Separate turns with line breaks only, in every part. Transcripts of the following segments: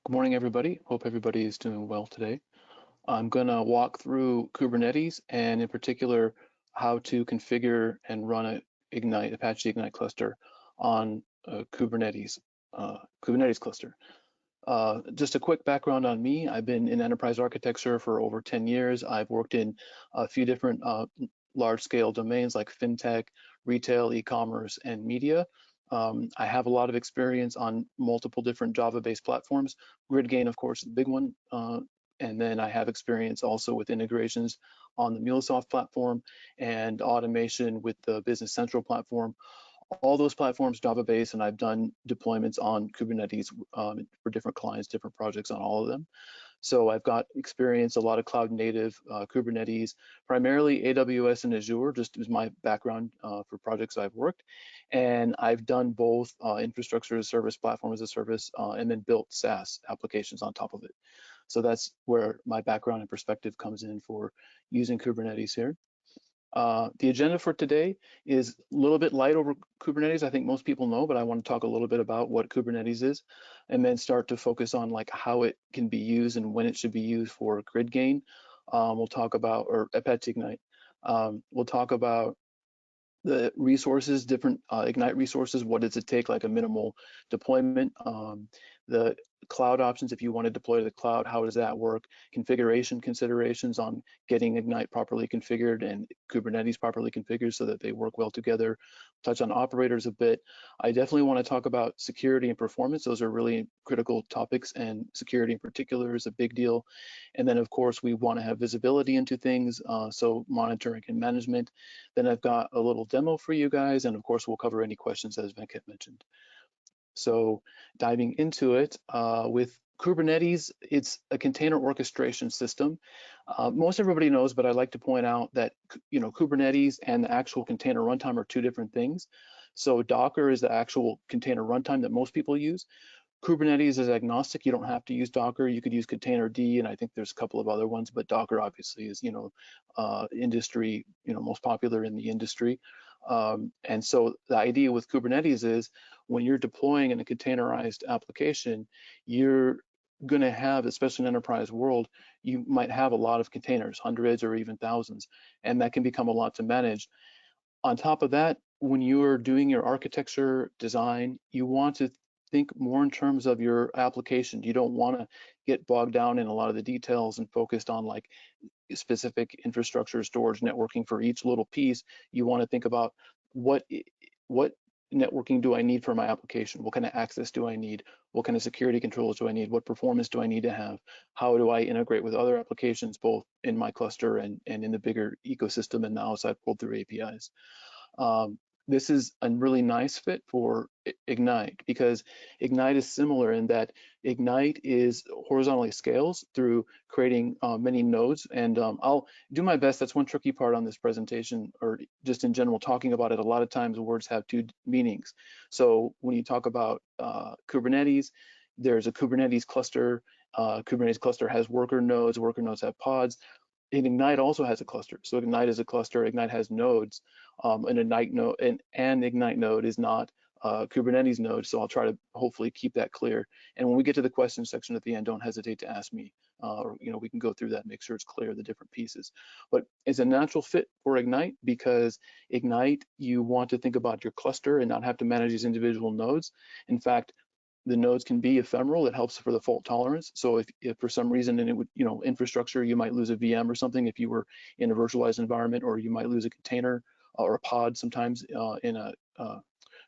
Good morning, everybody. Hope everybody is doing well today. I'm going to walk through Kubernetes and in particular how to configure and run a Apache Ignite cluster on Kubernetes cluster. Just a quick background on me. I've been in enterprise architecture for over 10 years. I've worked in a few different large-scale domains like fintech, retail, e-commerce, and media. I have a lot of experience on multiple different Java-based platforms. GridGain, of course, is the big one. And then I have experience also with integrations on the MuleSoft platform and automation with the Business Central platform. All those platforms Java-based, and I've done deployments on Kubernetes for different clients, different projects on all of them. So I've got experience, a lot of cloud native Kubernetes, primarily AWS and Azure, just as my background for projects I've worked. And I've done both infrastructure as a service, platform as a service, and then built SaaS applications on top of it. So that's where my background and perspective comes in for using Kubernetes here. The agenda for today is a little bit light over Kubernetes. I think most people know, but I want to talk a little bit about what Kubernetes is and then start to focus on like how it can be used and when it should be used for GridGain. We'll talk about, or Apache Ignite. We'll talk about the resources, different Ignite resources. What does it take, like a minimal deployment? The cloud options, if you want to deploy to the cloud, how does that work? Configuration considerations on getting Ignite properly configured and Kubernetes properly configured so that they work well together. Touch on operators a bit. I definitely want to talk about security and performance. Those are really critical topics, and security in particular is a big deal. And then, of course, we want to have visibility into things, so monitoring and management. Then I've got a little demo for you guys, and of course, we'll cover any questions as Venkat mentioned. So diving into it, with Kubernetes, it's a container orchestration system. Most everybody knows, but I'd like to point out that Kubernetes and the actual container runtime are two different things. So Docker is the actual container runtime that most people use. Kubernetes is agnostic. You don't have to use Docker. You could use Containerd, and I think there's a couple of other ones, but Docker obviously is, industry, most popular in the industry. And so the idea with Kubernetes is when you're deploying in a containerized application, you're going to have, especially in enterprise world, you might have a lot of containers, hundreds or even thousands, and that can become a lot to manage. On top of that, when you're doing your architecture design, you want to think more in terms of your application. You don't want to get bogged down in a lot of the details and focused on like specific infrastructure, storage, networking for each little piece. You want to think about what networking do I need for my application? What kind of access do I need? What kind of security controls do I need? What performance do I need to have? How do I integrate with other applications, both in my cluster and in the bigger ecosystem and the outside world through APIs? This is a really nice fit for Ignite because Ignite is similar in that Ignite is horizontally scales through creating many nodes. And I'll do my best. That's one tricky part on this presentation, or just in general talking about it. A lot of times words have two meanings. So when you talk about Kubernetes, there's a Kubernetes cluster. Kubernetes cluster has worker nodes have pods. And Ignite also has a cluster. So Ignite is a cluster, Ignite has nodes. An Ignite node and Ignite node is not a Kubernetes node. So I'll try to hopefully keep that clear. And when we get to the question section at the end, don't hesitate to ask me, or we can go through that, make sure it's clear, the different pieces. But it's a natural fit for Ignite because Ignite, you want to think about your cluster and not have to manage these individual nodes. In fact, the nodes can be ephemeral. It helps for the fault tolerance. So if for some reason, and it would, infrastructure, you might lose a VM or something if you were in a virtualized environment, or you might lose a container or a pod sometimes in a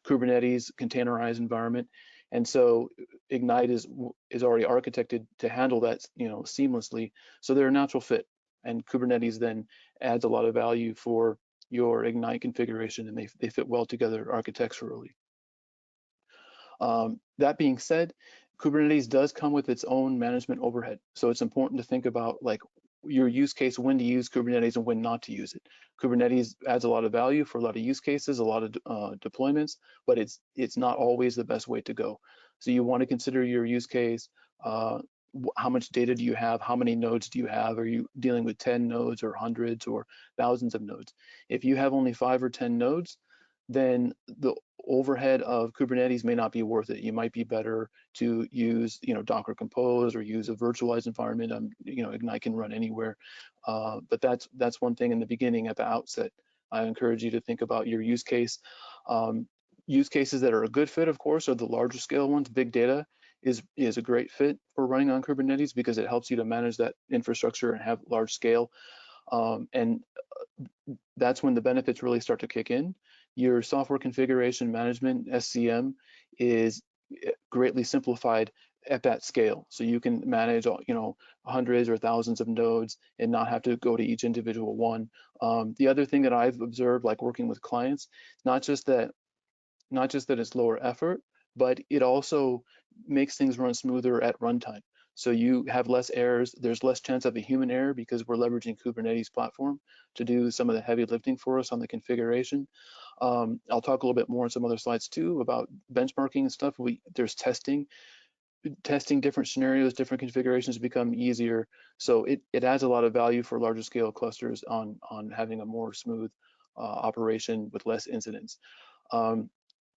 Kubernetes containerized environment. And so Ignite is already architected to handle that, seamlessly. So they're a natural fit. And Kubernetes then adds a lot of value for your Ignite configuration, and they fit well together architecturally. That being said, Kubernetes does come with its own management overhead. So it's important to think about like your use case, when to use Kubernetes and when not to use it. Kubernetes adds a lot of value for a lot of use cases, a lot of deployments, but it's not always the best way to go. So you want to consider your use case. How much data do you have? How many nodes do you have? Are you dealing with 10 nodes or hundreds or thousands of nodes? If you have only 5 or 10 nodes, then the overhead of Kubernetes may not be worth it. You might be better to use, Docker Compose or use a virtualized environment. Ignite can run anywhere, but that's one thing in the beginning at the outset. I encourage you to think about your use case. Use cases that are a good fit, of course, are the larger scale ones. Big data is a great fit for running on Kubernetes because it helps you to manage that infrastructure and have large scale. And that's when the benefits really start to kick in. Your software configuration management, SCM, is greatly simplified at that scale. So you can manage, hundreds or thousands of nodes and not have to go to each individual one. The other thing that I've observed, like working with clients, not just that it's lower effort, but it also makes things run smoother at runtime. So you have less errors. There's less chance of a human error because we're leveraging Kubernetes platform to do some of the heavy lifting for us on the configuration. I'll talk a little bit more on some other slides too about benchmarking and stuff. There's testing different scenarios, different configurations become easier. So it adds a lot of value for larger scale clusters on having a more smooth operation with less incidents.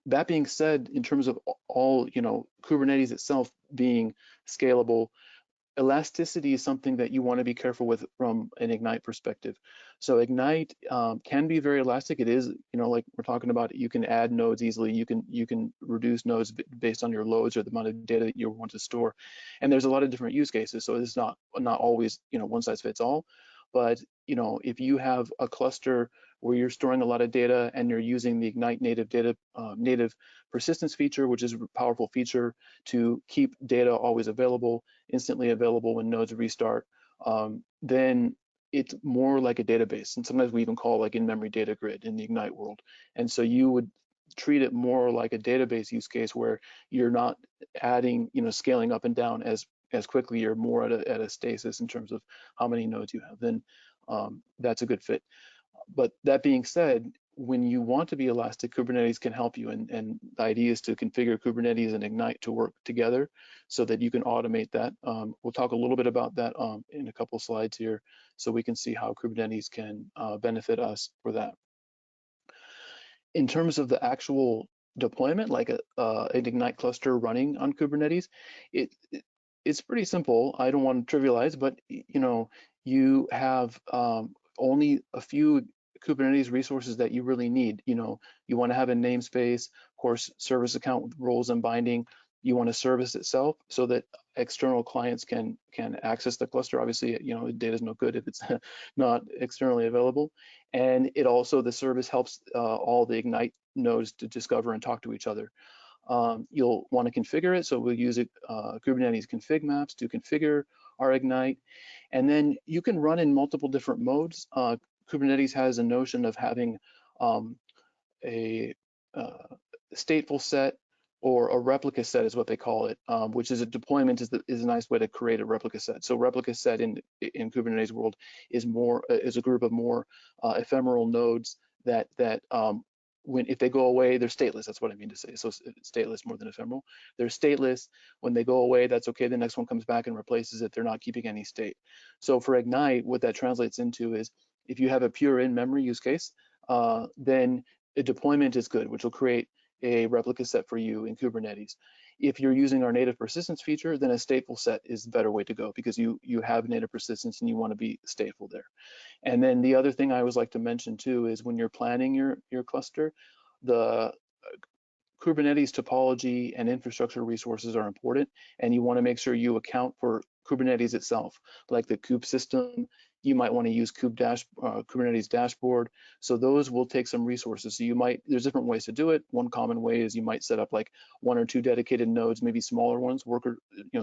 That being said, in terms of all, Kubernetes itself being scalable, elasticity is something that you want to be careful with from an Ignite perspective. So Ignite can be very elastic. It is, like we're talking about, you can add nodes easily. You can reduce nodes based on your loads or the amount of data that you want to store. And there's a lot of different use cases. So it's not always, one size fits all. But, if you have a cluster where you're storing a lot of data and you're using the Ignite native persistence feature, which is a powerful feature to keep data always available, instantly available when nodes restart, then it's more like a database. And sometimes we even call like in-memory data grid in the Ignite world. And so you would treat it more like a database use case where you're not adding, scaling up and down as quickly. You're more at a stasis in terms of how many nodes you have. Then that's a good fit. But that being said, when you want to be elastic, Kubernetes can help you. And the idea is to configure Kubernetes and Ignite to work together so that you can automate that. We'll talk a little bit about that in a couple slides here so we can see how Kubernetes can benefit us for that. In terms of the actual deployment, like an Ignite cluster running on Kubernetes, it's pretty simple. I don't want to trivialize, but you have only a few Kubernetes resources that you really need. You want to have a namespace, of course, service account with roles and binding. You want to service itself so that external clients can access the cluster. Obviously, the data is no good if it's not externally available. And it also, the service helps all the Ignite nodes to discover and talk to each other. You'll want to configure it, so we'll use Kubernetes config maps to configure our Ignite. And then you can run in multiple different modes. Kubernetes has a notion of having a stateful set, or a replica set is what they call it, which is a deployment is a nice way to create a replica set. So replica set in Kubernetes world is a group of more ephemeral nodes that if they go away, they're stateless. That's what I mean to say. So stateless more than ephemeral. They're stateless. When they go away, that's okay. The next one comes back and replaces it. They're not keeping any state. So for Ignite, what that translates into is if you have a pure in-memory use case, then a deployment is good, which will create a replica set for you in Kubernetes. If you're using our native persistence feature, then a stateful set is the better way to go because you have native persistence and you want to be stateful there. And then the other thing I always like to mention too is when you're planning your cluster, the Kubernetes topology and infrastructure resources are important, and you want to make sure you account for Kubernetes itself, like the kube system. You might want to use Kubernetes dashboard. So those will take some resources. So there's different ways to do it. One common way is you might set up like 1 or 2 dedicated nodes, maybe smaller ones,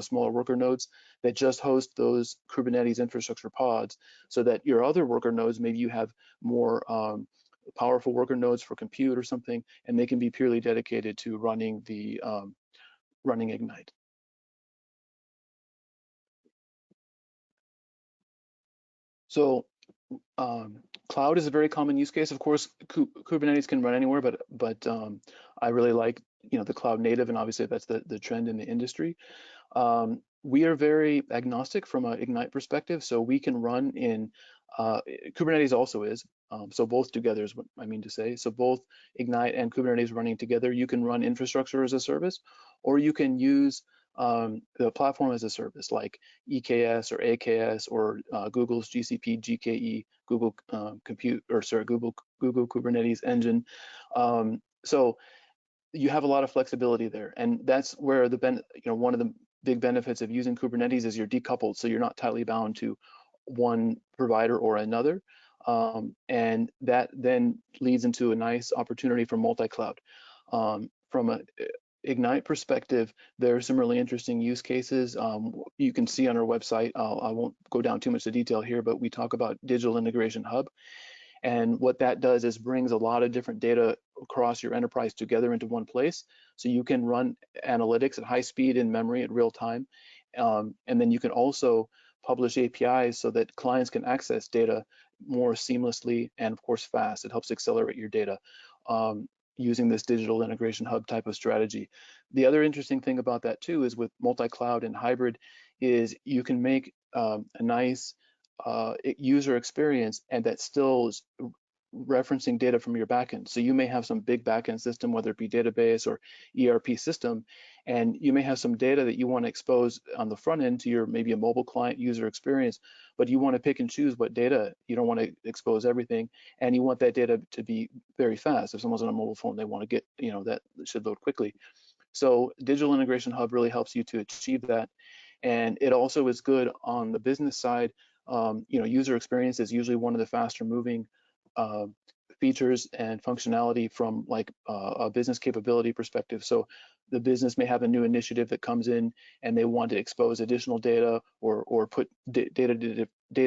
smaller worker nodes that just host those Kubernetes infrastructure pods, so that your other worker nodes, maybe you have more powerful worker nodes for compute or something, and they can be purely dedicated to running Ignite. So cloud is a very common use case. Of course, Kubernetes can run anywhere, but I really like the cloud native, and obviously that's the trend in the industry. We are very agnostic from an Ignite perspective, so we can run in Kubernetes also is. So both together is what I mean to say. So both Ignite and Kubernetes running together, you can run infrastructure as a service, or you can use the platform as a service like EKS or AKS or Google's GCP, GKE, Google Google Kubernetes Engine. So you have a lot of flexibility there, and that's where one of the big benefits of using Kubernetes is you're decoupled, so you're not tightly bound to one provider or another, and that then leads into a nice opportunity for multi-cloud. From a Ignite perspective, there are some really interesting use cases. You can see on our website. I won't go down too much to detail here, but we talk about Digital Integration Hub. And what that does is brings a lot of different data across your enterprise together into one place. So you can run analytics at high speed in memory at real time. And then you can also publish APIs so that clients can access data more seamlessly and of course fast. It helps accelerate your data using this digital integration hub type of strategy. The other interesting thing about that too is with multi-cloud and hybrid is you can make a nice user experience, and that still is referencing data from your backend. So you may have some big backend system, whether it be database or ERP system, and you may have some data that you want to expose on the front end to your maybe a mobile client user experience, but you want to pick and choose what data. You don't want to expose everything, and you want that data to be very fast. If someone's on a mobile phone, they want to get, that should load quickly. So Digital Integration Hub really helps you to achieve that. And it also is good on the business side. User experience is usually one of the faster moving features and functionality from like a business capability perspective. So the business may have a new initiative that comes in and they want to expose additional data or put data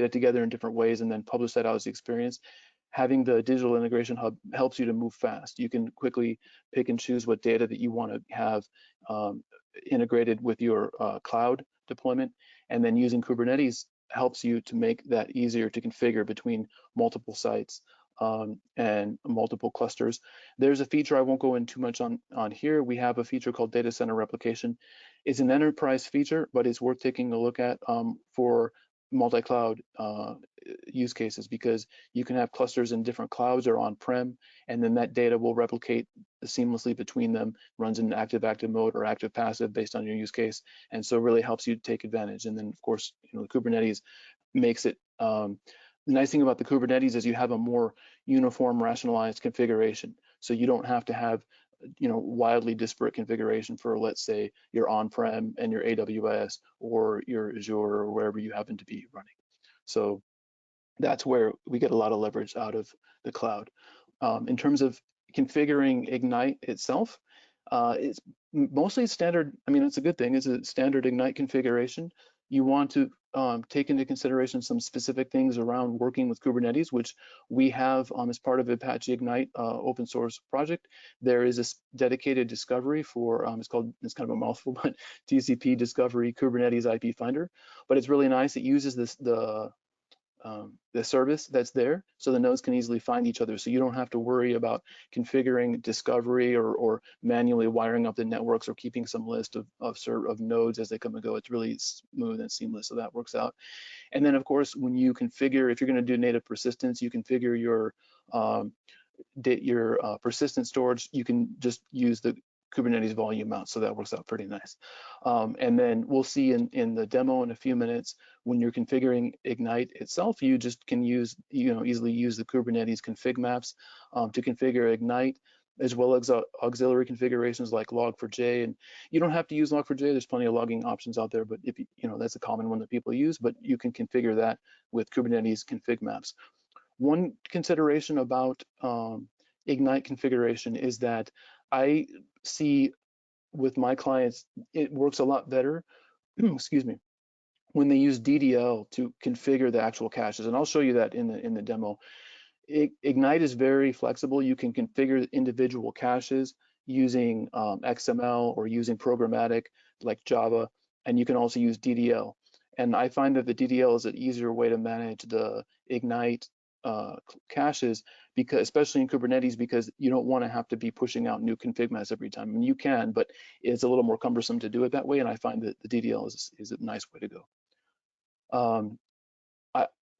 together in different ways and then publish that out as the experience. Having the Digital Integration Hub helps you to move fast. You can quickly pick and choose what data that you want to have integrated with your cloud deployment, and then using Kubernetes helps you to make that easier to configure between multiple sites and multiple clusters. There's a feature I won't go in too much on here. We have a feature called data center replication. It's an enterprise feature, but it's worth taking a look at for multi-cloud use cases, because you can have clusters in different clouds or on-prem, and then that data will replicate seamlessly between them, runs in active mode or active passive based on your use case, and so really helps you take advantage. And then of course, the Kubernetes makes it the nice thing about the Kubernetes is you have a more uniform, rationalized configuration, so you don't have to have wildly disparate configuration for, let's say, your on-prem and your AWS or your Azure or wherever you happen to be running. So that's where we get a lot of leverage out of the cloud. In terms of configuring Ignite itself, it's mostly standard. I mean, it's a good thing. It's a standard Ignite configuration. You want to take into consideration some specific things around working with Kubernetes, which we have as part of Apache Ignite open source project. There is a dedicated discovery for, it's kind of a mouthful, but TCP discovery Kubernetes IP finder. But it's really nice. It uses the service that's there, so the nodes can easily find each other. So you don't have to worry about configuring discovery or manually wiring up the networks or keeping some list of nodes as they come and go. It's really smooth and seamless, so that works out. And then of course, when you configure, if you're going to do native persistence, you configure your persistent storage. You can just use the Kubernetes volume mount, so that works out pretty nice. And then we'll see in the demo in a few minutes, when you're configuring Ignite itself, you just can easily use the Kubernetes config maps to configure Ignite, as well as auxiliary configurations like log4j. And you don't have to use log4j. There's plenty of logging options out there, but if that's a common one that people use, but you can configure that with Kubernetes config maps. One consideration about Ignite configuration is that I see with my clients, it works a lot better, excuse me, when they use DDL to configure the actual caches. And I'll show you that in the demo. Ignite is very flexible. You can configure individual caches using XML or using programmatic like Java, and you can also use DDL. And I find that the DDL is an easier way to manage the Ignite caches, because especially in Kubernetes, because you don't want to have to be pushing out new config maps every time. I mean, you can, but it's a little more cumbersome to do it that way, and I find that the DDL is a nice way to go.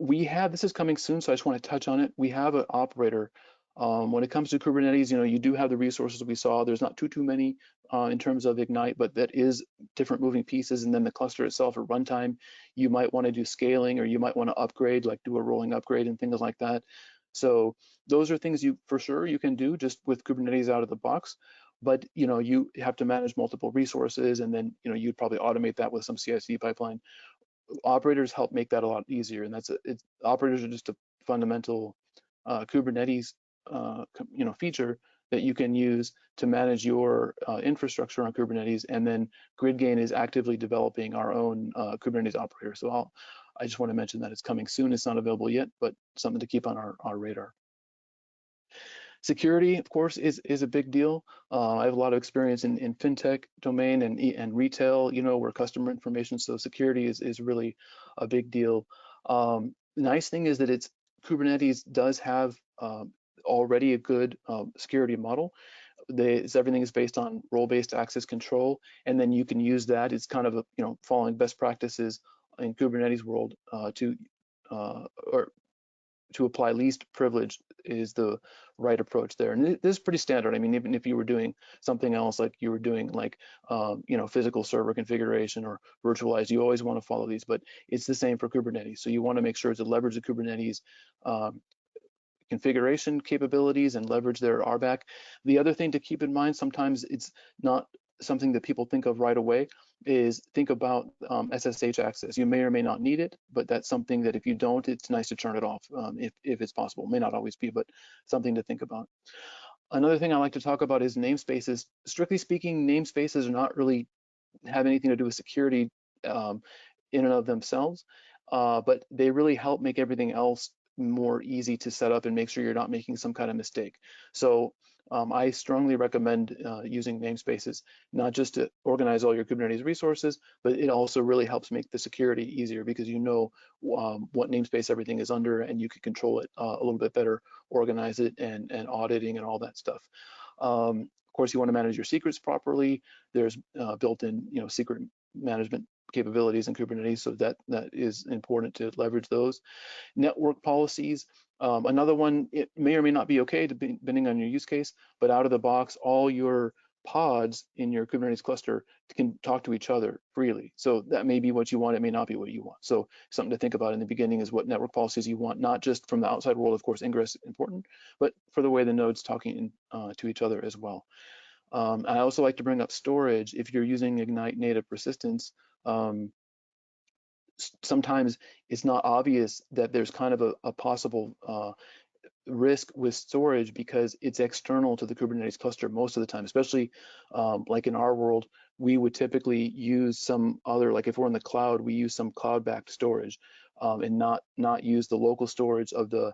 we have, this is coming soon, so I just want to touch on it. We have an operator. When it comes to Kubernetes, you do have the resources we saw. There's not too many in terms of Ignite, but that is different moving pieces. And then the cluster itself at runtime, you might want to do scaling, or you might want to upgrade, like do a rolling upgrade and things like that. So those are things for sure you can do just with Kubernetes out of the box. But you have to manage multiple resources, and then you'd probably automate that with some CI/CD pipeline. Operators help make that a lot easier, and operators are just a fundamental Kubernetes feature that you can use to manage your infrastructure on Kubernetes. And then GridGain is actively developing our own Kubernetes operator. So I just want to mention that it's coming soon. It's not available yet, but something to keep on our radar. Security, of course, is a big deal. I have a lot of experience in fintech domain and retail, where customer information. So security is really a big deal. Nice thing is that Kubernetes does have already a good security model. Everything is based on role-based access control, and then you can use that. It's kind of following best practices in Kubernetes world to apply least privilege is the right approach there. And this is pretty standard. I mean, even if you were doing something else, like you were doing like, physical server configuration or virtualized, you always want to follow these, but it's the same for Kubernetes. So you want to make sure to leverage the Kubernetes configuration capabilities and leverage their RBAC. The other thing to keep in mind, sometimes it's not something that people think of right away, is think about SSH access. You may or may not need it, but that's something that if you don't, it's nice to turn it off if it's possible. It may not always be, but something to think about. Another thing I like to talk about is namespaces. Strictly speaking, namespaces are not really have anything to do with security in and of themselves, but they really help make everything else more easy to set up and make sure you're not making some kind of mistake. So I strongly recommend using namespaces, not just to organize all your Kubernetes resources, but it also really helps make the security easier, because what namespace everything is under, and you can control it a little bit better, organize it, and auditing and all that stuff. Of course, you want to manage your secrets properly. There's built-in secret management capabilities in Kubernetes, so that is important to leverage those. Network policies, another one, it may or may not be okay depending on your use case, but out of the box, all your pods in your Kubernetes cluster can talk to each other freely. So that may be what you want, it may not be what you want. So something to think about in the beginning is what network policies you want, not just from the outside world, of course, ingress is important, but for the way the nodes talking to each other as well. I also like to bring up storage. If you're using Ignite native persistence, sometimes it's not obvious that there's kind of a possible risk with storage, because it's external to the Kubernetes cluster most of the time, especially like in our world, we would typically use some other, like if we're in the cloud, we use some cloud-backed storage and not use the local storage of the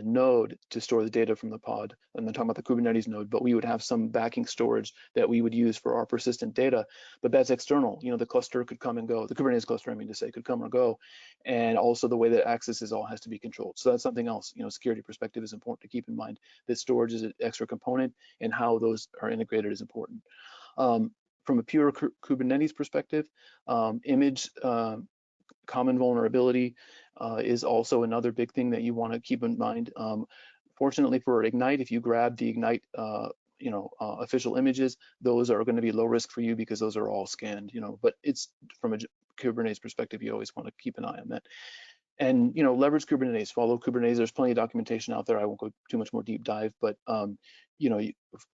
node to store the data from the pod. I'm not talking about the Kubernetes node, but we would have some backing storage that we would use for our persistent data, but that's external. The cluster could come and go. The Kubernetes cluster, I mean to say, could come or go. And also the way that access all has to be controlled. So that's something else, security perspective is important to keep in mind, that storage is an extra component, and how those are integrated is important. From a pure Kubernetes perspective, image common vulnerability is also another big thing that you want to keep in mind. Fortunately for Ignite, if you grab the Ignite official images, those are going to be low risk for you, because those are all scanned, but it's from a Kubernetes perspective, you always want to keep an eye on that. And leverage Kubernetes, follow Kubernetes. There's plenty of documentation out there. I won't go too much more deep dive, but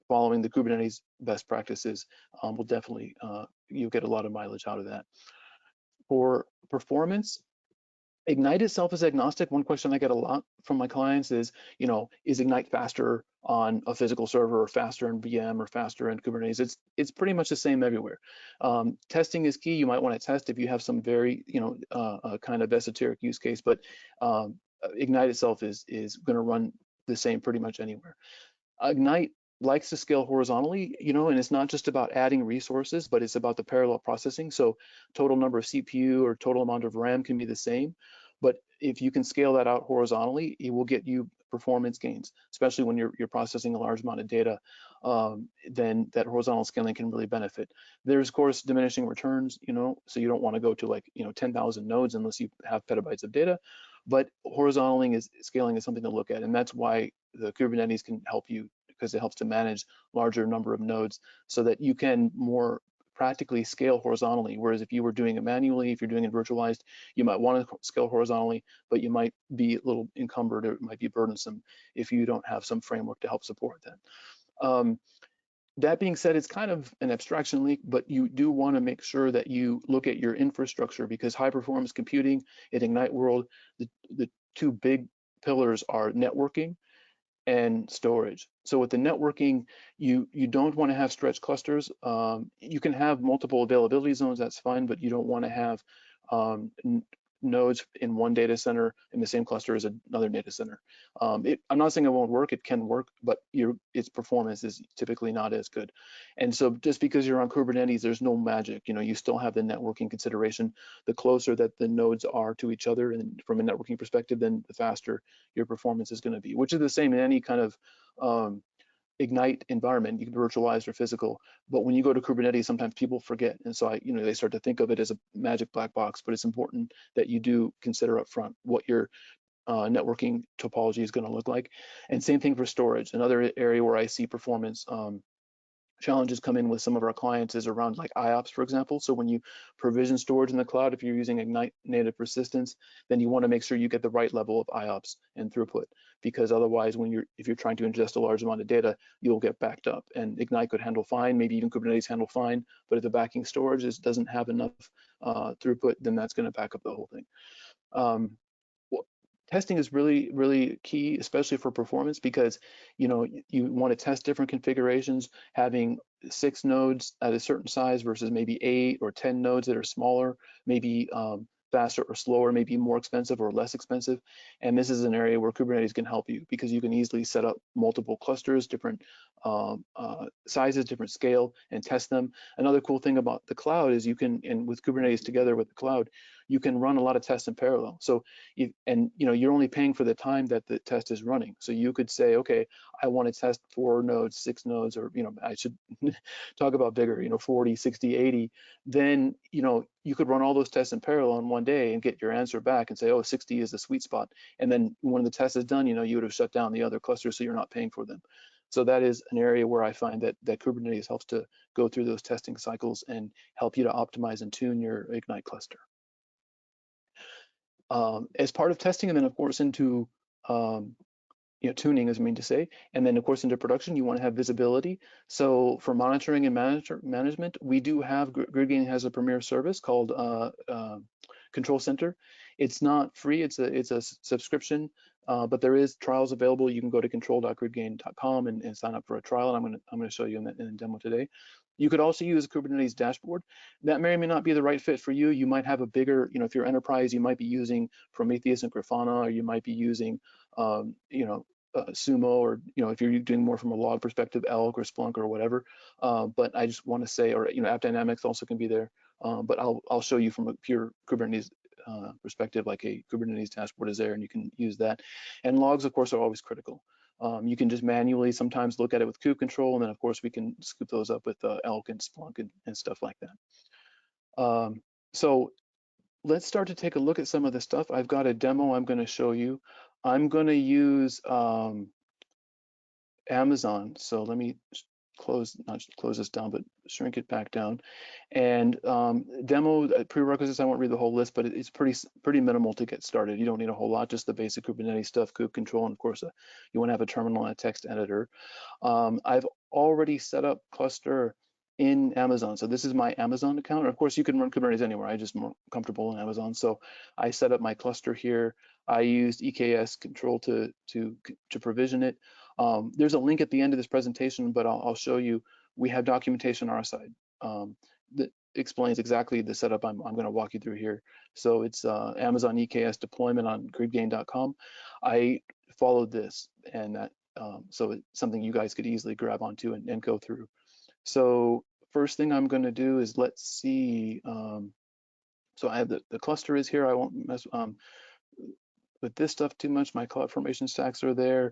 following the Kubernetes best practices will definitely you'll get a lot of mileage out of that. For performance, Ignite itself is agnostic. One question I get a lot from my clients is Ignite faster on a physical server, or faster in VM, or faster in Kubernetes? It's pretty much the same everywhere. Testing is key. You might want to test if you have some very kind of esoteric use case, but Ignite itself is going to run the same pretty much anywhere. Ignite likes to scale horizontally, and it's not just about adding resources, but it's about the parallel processing. So total number of CPU or total amount of RAM can be the same, but if you can scale that out horizontally, it will get you performance gains, especially when you're processing a large amount of data. then that horizontal scaling can really benefit. There's of course diminishing returns, so you don't want to go to like 10,000 nodes unless you have petabytes of data, but horizontally scaling is something to look at, and that's why the Kubernetes can help you, because it helps to manage larger number of nodes so that you can more practically scale horizontally. Whereas if you were doing it manually, if you're doing it virtualized, you might want to scale horizontally, but you might be a little encumbered, or it might be burdensome if you don't have some framework to help support that. That being said, it's kind of an abstraction leak, but you do want to make sure that you look at your infrastructure, because high performance computing in Ignite world, the two big pillars are networking and storage. So with the networking, you don't want to have stretched clusters. You can have multiple availability zones, that's fine, but you don't want to have nodes in one data center in the same cluster as another data center. I'm not saying it won't work, it can work, but its performance is typically not as good. And so just because you're on Kubernetes, there's no magic. You still have the networking consideration. The closer that the nodes are to each other, and from a networking perspective, then the faster your performance is going to be, which is the same in any kind of Ignite environment. You can be virtualized or physical, but when you go to Kubernetes, sometimes people forget, and so they start to think of it as a magic black box. But it's important that you do consider up front what your networking topology is going to look like. And same thing for storage. Another area where I see performance challenges come in with some of our clients is around like IOPS, for example. So when you provision storage in the cloud, if you're using Ignite native persistence, then you want to make sure you get the right level of IOPS and throughput, because otherwise, if you're trying to ingest a large amount of data, you'll get backed up. And Ignite could handle fine, maybe even Kubernetes handle fine, but if the backing storage doesn't have enough throughput, then that's going to back up the whole thing. Testing is really, really key, especially for performance, because you want to test different configurations. Having 6 nodes at a certain size versus maybe 8 or 10 nodes that are smaller, maybe faster or slower, maybe more expensive or less expensive. And this is an area where Kubernetes can help you, because you can easily set up multiple clusters, different sizes, different scale, and test them. Another cool thing about the cloud is you can, and with Kubernetes together with the cloud, you can run a lot of tests in parallel. So, you're only paying for the time that the test is running. So you could say, okay, I want to test 4 nodes, 6 nodes, or I should talk about bigger, 40, 60, 80. Then you could run all those tests in parallel in one day and get your answer back and say, oh, 60 is the sweet spot. And then when the test is done, you would have shut down the other clusters, so you're not paying for them. So that is an area where I find that Kubernetes helps to go through those testing cycles and help you to optimize and tune your Ignite cluster. As part of testing, and then of course into tuning, as I mean to say, and then of course into production, you want to have visibility. So for monitoring and management, we do have, GridGain has a premier service called Control Center. It's not free, it's a subscription, but there is trials available. You can go to control.gridgain.com and sign up for a trial, and I'm going to show you in the demo today. You could also use a Kubernetes dashboard. That may or may not be the right fit for you. You might have a bigger, if you're enterprise, you might be using Prometheus and Grafana, or you might be using, Sumo, or if you're doing more from a log perspective, Elk or Splunk or whatever. But I just want to say, or AppDynamics also can be there. But I'll show you from a pure Kubernetes perspective, like a Kubernetes dashboard is there, and you can use that. And logs, of course, are always critical. You can just manually sometimes look at it with kube control, and then of course we can scoop those up with Elk and Splunk and stuff like that. So let's start to take a look at some of the stuff. I've got a demo I'm going to show you. I'm going to use Amazon. So let me not close this down, but shrink it back down. And demo prerequisites, I won't read the whole list, but it's pretty minimal to get started. You don't need a whole lot, just the basic Kubernetes stuff, kube control, and of course you want to have a terminal and a text editor. I've already set up cluster in Amazon. So this is my Amazon account. Of course, you can run Kubernetes anywhere. I'm just more comfortable in Amazon. So I set up my cluster here. I used EKS control to provision it. There's a link at the end of this presentation, but I'll show you. We have documentation on our side that explains exactly the setup I'm going to walk you through here. So it's Amazon EKS deployment on gridgain.com. I followed this, and that so it's something you guys could easily grab onto and go through. So first thing I'm going to do is, let's see. So I have the cluster is here. I won't mess with this stuff too much. My CloudFormation stacks are there.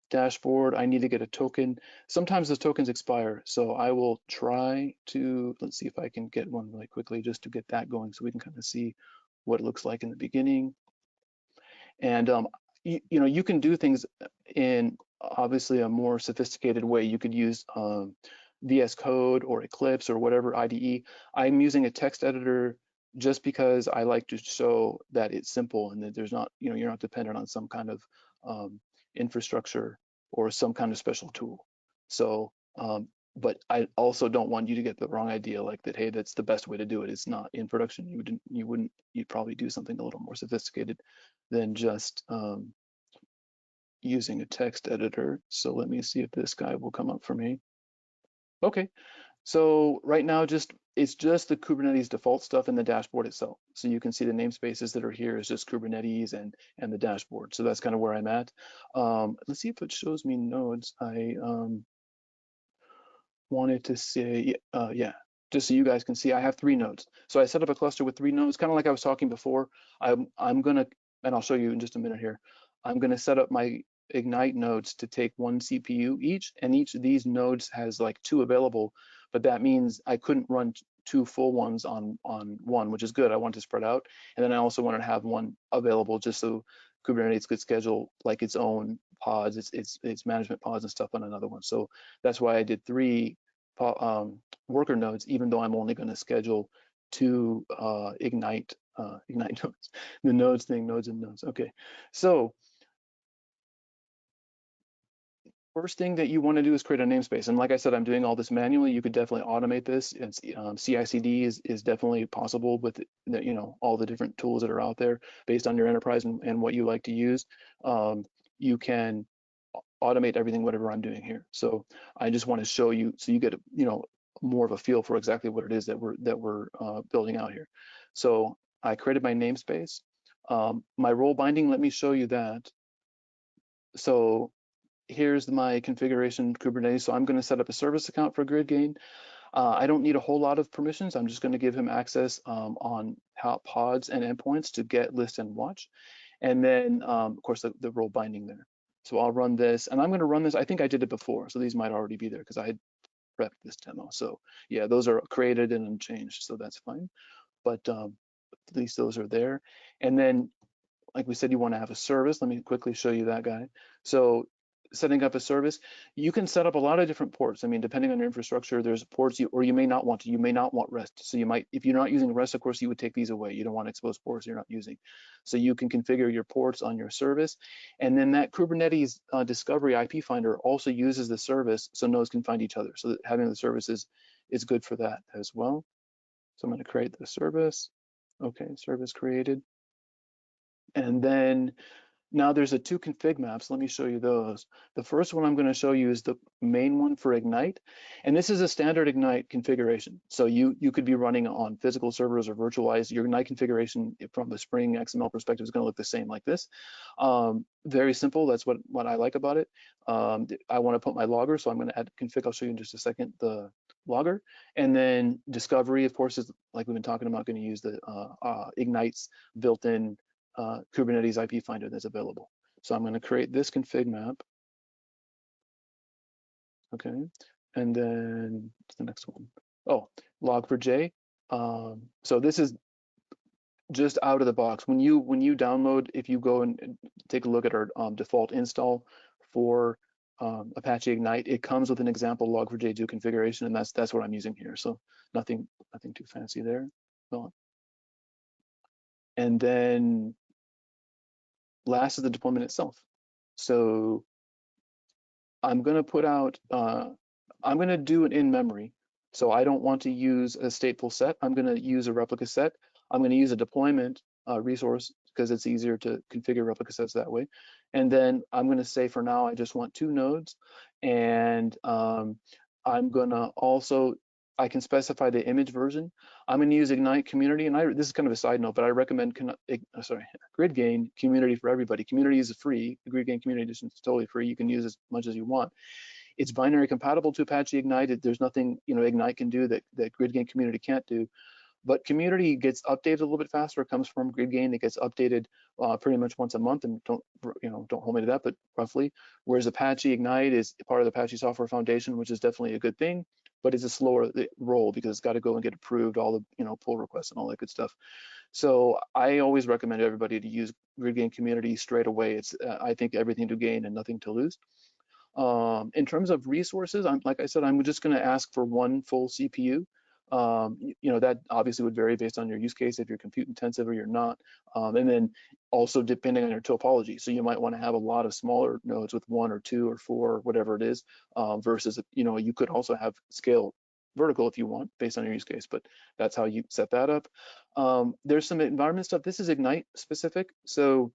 dashboard, I need to get a token. Sometimes those tokens expire, so I will try to, let's see if I can get one really quickly just to get that going so we can kind of see what it looks like in the beginning. And you know, you can do things in obviously a more sophisticated way. You could use VS Code or Eclipse or whatever IDE. I'm using a text editor just because I like to show that it's simple and that there's not, you know, you're not dependent on some kind of infrastructure or some kind of special tool. So, but I also don't want you to get the wrong idea, like that, hey, that's the best way to do it. It's not. In production, you'd probably do something a little more sophisticated than just using a text editor. So let me see if this guy will come up for me. Okay, so right now it's just the Kubernetes default stuff in the dashboard itself. So you can see the namespaces that are here is just Kubernetes and the dashboard. So that's kind of where I'm at. Let's see if it shows me nodes. I wanted to say, yeah, just so you guys can see, I have 3 nodes. So I set up a cluster with 3 nodes, kind of like I was talking before. I'm gonna, and I'll show you in just a minute here, I'm gonna set up my Ignite nodes to take 1 CPU each, and each of these nodes has like 2 available, but that means I couldn't run 2 full ones on one, which is good. I want to spread out. And then I also wanted to have one available just so Kubernetes could schedule like its own pods, its management pods and stuff on another one. So that's why I did 3 worker nodes, even though I'm only going to schedule 2 Ignite nodes. The nodes thing, nodes and nodes. Okay, so first thing that you want to do is create a namespace. And like I said, I'm doing all this manually. You could definitely automate this. And CI/CD is definitely possible with the, you know, all the different tools that are out there based on your enterprise and what you like to use. You can automate everything, whatever I'm doing here. So I just want to show you so you get, you know, more of a feel for exactly what it is that we're building out here. So I created my namespace. My role binding, let me show you that. So here's my configuration Kubernetes. So I'm going to set up a service account for GridGain. I don't need a whole lot of permissions. I'm just going to give him access on pods and endpoints to get, list, and watch. And then, of course, the role binding there. So I'll run this, and I'm going to run this. I think I did it before, so these might already be there because I had prepped this demo. So yeah, those are created and unchanged, so that's fine. But at least those are there. And then, like we said, you want to have a service. Let me quickly show you that guy. So setting up a service, you can set up a lot of different ports. I mean, depending on your infrastructure, there's ports or you may not want to. You may not want REST. So you might, if you're not using REST, of course, you would take these away. You don't want to expose ports you're not using. So you can configure your ports on your service. And then that Kubernetes discovery IP finder also uses the service so nodes can find each other. So that having the service is good for that as well. So I'm going to create the service. Okay, service created. And then now there's a 2 config maps. Let me show you those. The first one I'm going to show you is the main one for Ignite. And this is a standard Ignite configuration. So you could be running on physical servers or virtualized. Your Ignite configuration from the Spring XML perspective is going to look the same like this. Very simple. That's what I like about it. I want to put my logger, so I'm going to add config. I'll show you in just a second the logger. And then discovery, of course, is like we've been talking about, going to use the Ignite's built-in Kubernetes IP finder that's available. So I'm going to create this config map. Okay, and then the next one. Oh, log4j. So this is just out of the box. When you download, if you go and take a look at our default install for Apache Ignite, it comes with an example log4j2 configuration, and that's what I'm using here. So nothing too fancy there. Well, and then last is the deployment itself. So I'm going to put out, I'm going to do an in-memory. So I don't want to use a stateful set. I'm going to use a replica set. I'm going to use a deployment resource because it's easier to configure replica sets that way. And then I'm going to say for now, I just want 2 nodes. And I'm going to also, I can specify the image version. I'm going to use Ignite Community, and this is kind of a side note, but I recommend GridGain Community for everybody. Community is free. The GridGain Community Edition is totally free. You can use as much as you want. It's binary compatible to Apache Ignite. There's nothing Ignite can do that GridGain Community can't do. But community gets updated a little bit faster. It comes from GridGain. It gets updated pretty much once a month, and don't hold me to that, but roughly. Whereas Apache Ignite is part of the Apache Software Foundation, which is definitely a good thing, but it's a slower roll because it's got to go and get approved, all the pull requests and all that good stuff. So I always recommend everybody to use GridGain community straight away. It's I think everything to gain and nothing to lose. In terms of resources, like I said, I'm just going to ask for one full CPU. That obviously would vary based on your use case, if you're compute intensive or you're not. And then also depending on your topology. So you might want to have a lot of smaller nodes with 1 or 2 or 4, or whatever it is, versus, you could also have scale vertical if you want based on your use case, but that's how you set that up. There's some environment stuff. This is Ignite specific. So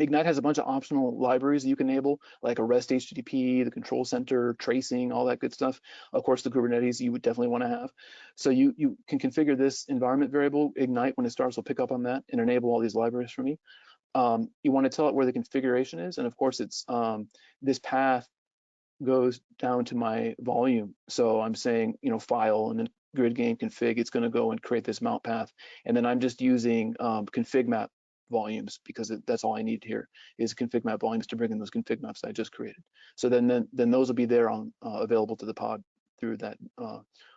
Ignite has a bunch of optional libraries that you can enable, like a REST HTTP, the control center, tracing, all that good stuff. Of course, the Kubernetes you would definitely want to have. So you can configure this environment variable. Ignite, when it starts, will pick up on that and enable all these libraries for me. You want to tell it where the configuration is, and of course, it's this path goes down to my volume. So I'm saying, file and then GridGain config. It's going to go and create this mount path, and then I'm just using config map volumes because that's all I need here is config map volumes to bring in those config maps I just created. So then those will be there on available to the pod through that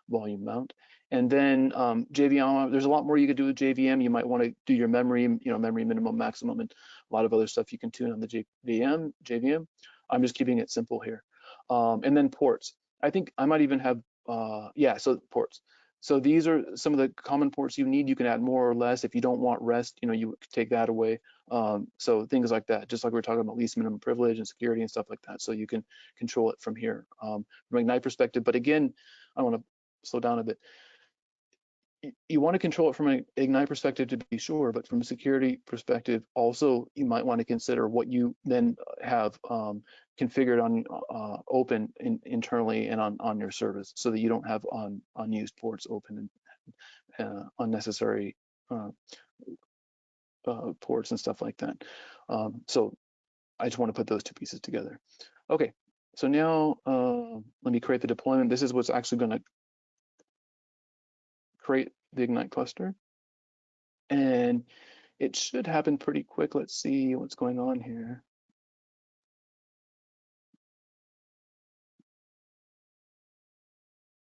volume mount. And then JVM, there's a lot more you could do with JVM. You might want to do your memory, memory minimum, maximum, and a lot of other stuff you can tune on the JVM. I'm just keeping it simple here. And then ports. I think I might even have, so ports. So these are some of the common ports you need. You can add more or less. If you don't want REST, you take that away. So things like that, just like we were talking about least minimum privilege and security and stuff like that. So you can control it from here from Ignite perspective. But again, I want to slow down a bit. You want to control it from an Ignite perspective to be sure, but from a security perspective, also you might want to consider what you then have configured on open internally and on your service, so that you don't have unused ports open and unnecessary ports and stuff like that. So I just want to put those two pieces together. Okay, so now let me create the deployment. This is what's actually going to create the Ignite cluster, and it should happen pretty quick. Let's see what's going on here.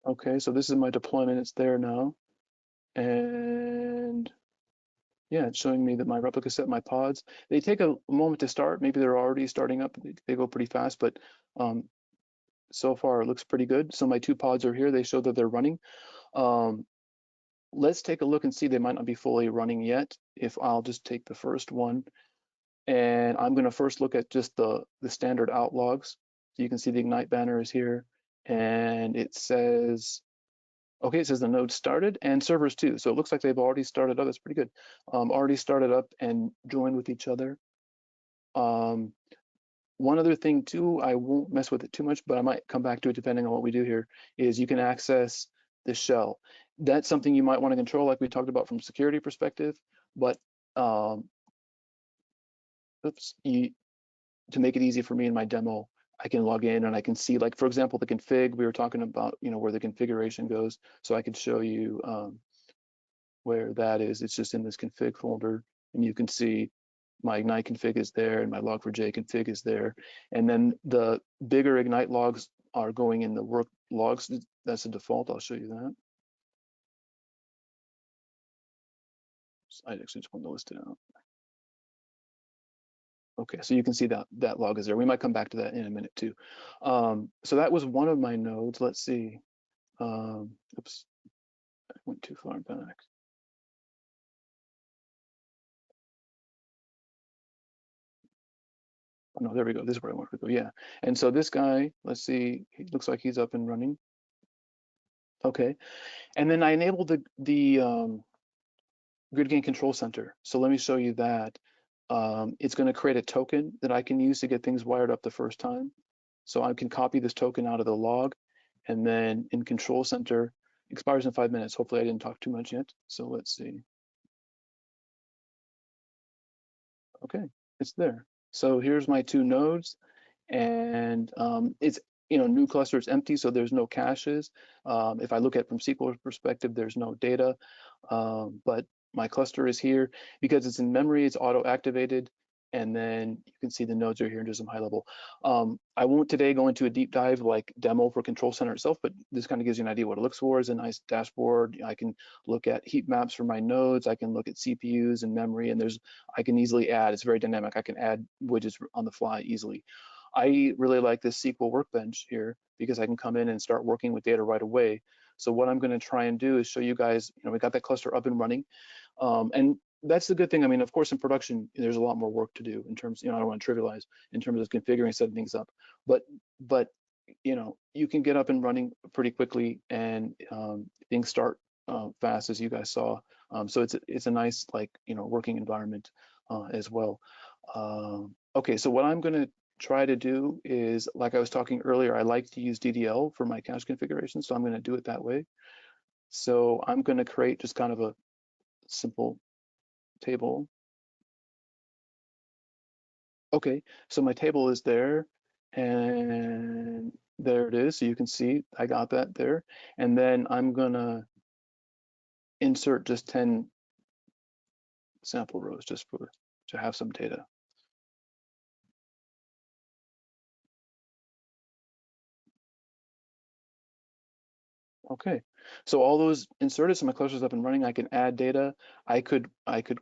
Okay, so this is my deployment. It's there now, and yeah, it's showing me that my replica set, my pods, they take a moment to start. Maybe they're already starting up. They go pretty fast, but so far it looks pretty good. So my 2 pods are here. They show that they're running. Let's take a look and see. They might not be fully running yet. If I'll just take the first one, and I'm going to first look at just the standard out logs. So you can see the Ignite banner is here, and it says, okay, it says the node started and servers too. So it looks like they've already started up. That's pretty good. Already started up and joined with each other. One other thing too, I won't mess with it too much, but I might come back to it depending on what we do here, is you can access the shell. That's something you might want to control, like we talked about from security perspective, but to make it easy for me in my demo, I can log in and I can see, like, for example, the config, we were talking about, where the configuration goes. So I could show you where that is. It's just in this config folder, and you can see my Ignite config is there and my log4j config is there. And then the bigger Ignite logs are going in the work logs. That's the default. I'll show you that. I actually just want to list it out. Okay, so you can see that log is there. We might come back to that in a minute too. So that was one of my nodes. Let's see. Oops, I went too far back. Oh, no, there we go. This is where I want to go. Yeah. And so this guy, let's see, he looks like he's up and running. Okay. And then I enabled the GridGain control center. So let me show you that. It's going to create a token that I can use to get things wired up the first time. So I can copy this token out of the log, and then in control center, expires in 5 minutes. Hopefully I didn't talk too much yet. So let's see. Okay, it's there. So here's my 2 nodes, and it's, new cluster is empty, so there's no caches. If I look at it from SQL perspective, there's no data. But my cluster is here because it's in memory, it's auto-activated, and then you can see the nodes are here and do some high level. I won't today go into a deep dive like demo for Control Center itself, but this kind of gives you an idea what it looks for. It's a nice dashboard. I can look at heat maps for my nodes. I can look at CPUs and memory, and I can easily add, it's very dynamic. I can add widgets on the fly easily. I really like this SQL workbench here because I can come in and start working with data right away. So what I'm going to try and do is show you guys, we got that cluster up and running. And that's the good thing. I mean, of course, in production, there's a lot more work to do in terms, I don't want to trivialize in terms of configuring, setting things up. But you can get up and running pretty quickly, and things start fast, as you guys saw. So it's a nice working environment as well. Okay, so what I'm going to try to do is, like I was talking earlier, I like to use DDL for my cache configuration, so I'm going to do it that way. So I'm going to create just kind of a simple table. Okay, so my table is there, and there it is. So you can see I got that there. And then I'm gonna insert just 10 sample rows just to have some data. Okay, so all those inserted, so my cluster's up and running. I can add data. I could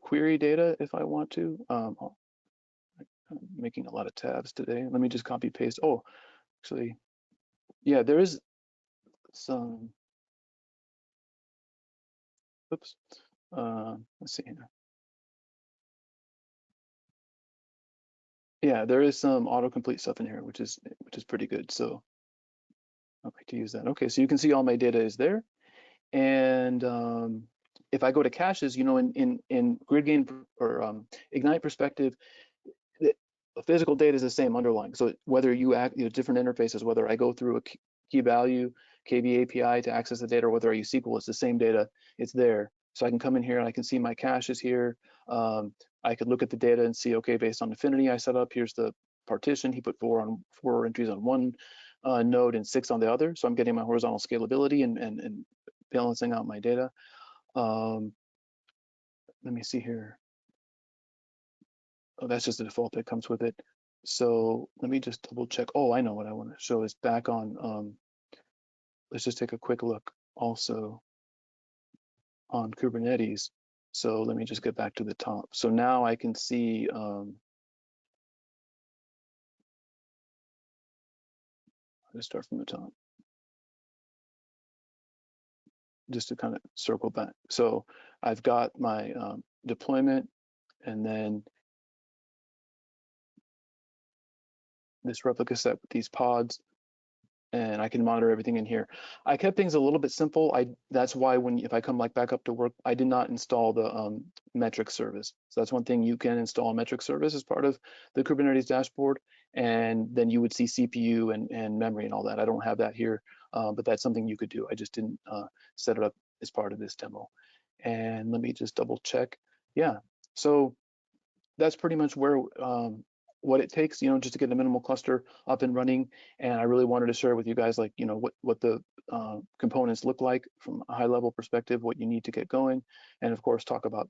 query data if I want to. I'm making a lot of tabs today. Let me just copy paste. Oh, actually, yeah, there is some. Oops. Let's see here. Yeah, there is some autocomplete stuff in here, which is pretty good. So I like to use that. Okay, so you can see all my data is there. And if I go to caches, in GridGain or Ignite perspective, the physical data is the same underlying. So whether you act, different interfaces, whether I go through a key value KB API to access the data, or whether I use SQL, it's the same data. It's there. So I can come in here and I can see my caches here. I could look at the data and see, okay, based on affinity I set up, here's the partition. He put four entries on one node and 6 on the other. So I'm getting my horizontal scalability and balancing out my data. Let me see here. Oh, that's just the default that comes with it. So let me just double check. Oh, I know what I want to show is back on, let's just take a quick look also on Kubernetes. So let me just get back to the top. So now I can see, let's start from the top, just to kind of circle back. So I've got my deployment, and then this replica set with these pods, and I can monitor everything in here. I kept things a little bit simple. That's why if I come back up to work, I did not install the metric service. So that's one thing, you can install a metric service as part of the Kubernetes dashboard, and then you would see CPU and memory and all that. I don't have that here, but that's something you could do. I just didn't set it up as part of this demo. And let me just double check. Yeah, so that's pretty much where what it takes, just to get a minimal cluster up and running. And I really wanted to share with you guys, what the components look like from a high level perspective, what you need to get going, and of course talk about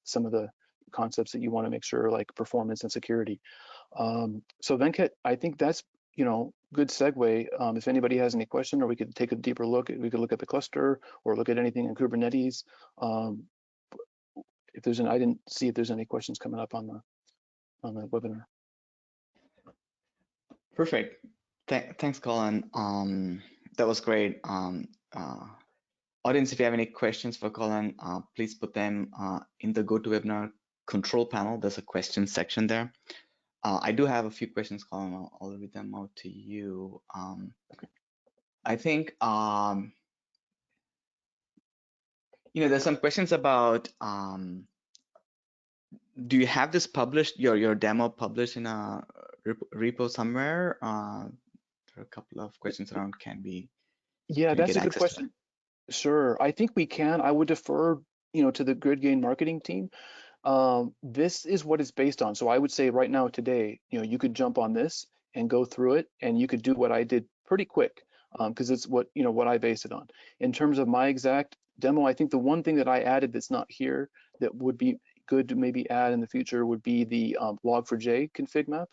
some of the concepts that you want to make sure, like performance and security. So Venkat, I think that's good segue. If anybody has any question, or we could take a deeper look. We could look at the cluster or look at anything in Kubernetes. If there's I didn't see if there's any questions coming up on the webinar.
Perfect. Thanks, Colin. That was great. Audience, if you have any questions for Colin, please put them in the GoToWebinar control panel. There's a question section there. I do have a few questions, Colin. I'll read them out to you. I think there's some questions about do you have this published, your demo published in a repo somewhere? There are a couple of questions around
Yeah, that's a good question. Sure, I think we can. I would defer, to the GridGain marketing team. This is what it's based on. So I would say right now today, you could jump on this and go through it, and you could do what I did pretty quick, because it's what I base it on. In terms of my exact demo. I think the one thing that I added that's not here that would be good to maybe add in the future would be the log4j config map.